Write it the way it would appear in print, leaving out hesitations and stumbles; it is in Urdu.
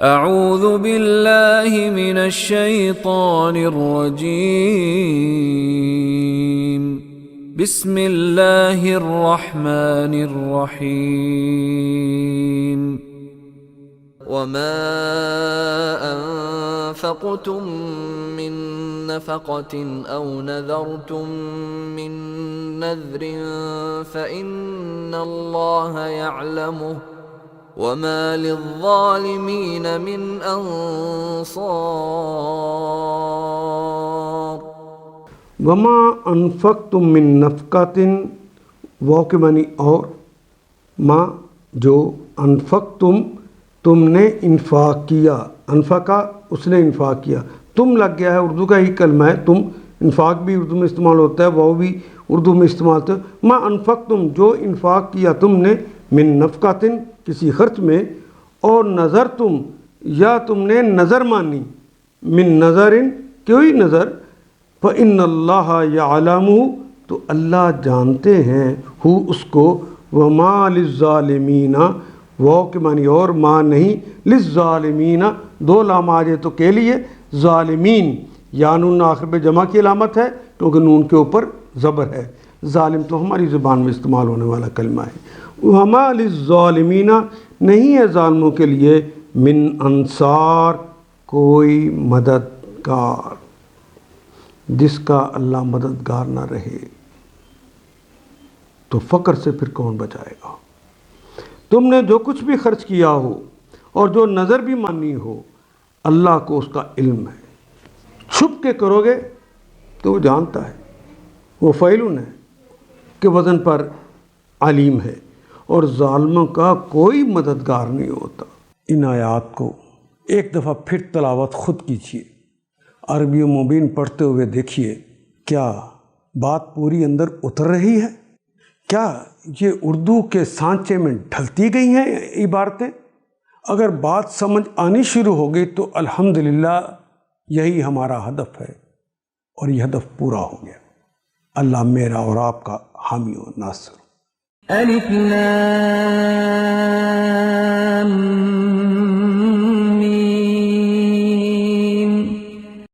اعوذ باللہ من الشیطان الرجیم بسم اللہ الرحمن الرحیم وما أنفقتم من نفقة أو نذرتم من نذر فإن الله يعلمه وما للظالمين من أنصار. وما انفقتم من نفقۃ، واو کے معنی اور، ما جو، انفقتم تم نے انفاق کیا، انفقہ اس نے انفاق کیا، تم لگ گیا ہے، اردو کا ہی کلمہ ہے، تم، انفاق بھی اردو میں استعمال ہوتا ہے، واو بھی اردو میں استعمال ہوتا ہے. ما انفقتم جو انفاق کیا تم نے، من نفقۃ کسی خرچ میں، اور نظر تم یا تم نے نظر مانی، من نظر کوئی نظر، فإن اللہ یعلمہ تو اللہ جانتے ہیں ہو اس کو، وما للظالمین واو کے معنی اور، ماں نہیں، للظالمین دو لام آجے تو کے لیے، ظالمین یا نون آخر پہ جمع کی علامت ہے کیونکہ نون کے اوپر زبر ہے، ظالم تو ہماری زبان میں استعمال ہونے والا کلمہ ہے. وما للظالمین نہیں ہے ظالموں کے لیے، من انصار کوئی مددگار، جس کا اللہ مددگار نہ رہے تو فقر سے پھر کون بچائے گا. تم نے جو کچھ بھی خرچ کیا ہو اور جو نظر بھی مانی ہو، اللہ کو اس کا علم ہے. چھپ کے کرو گے تو وہ جانتا ہے، وہ فعلن ہے کہ وزن پر علیم ہے، اور ظالموں کا کوئی مددگار نہیں ہوتا. ان آیات کو ایک دفعہ پھر تلاوت خود کیجیے، عربی مبین پڑھتے ہوئے دیکھیے کیا بات پوری اندر اتر رہی ہے، کیا یہ اردو کے سانچے میں ڈھلتی گئی ہیں عبارتیں. اگر بات سمجھ آنی شروع ہو گئی تو الحمدللہ یہی ہمارا ہدف ہے، اور یہ ہدف پورا ہو گیا. اللہ میرا اور آپ کا حامی و ناصر. الف لام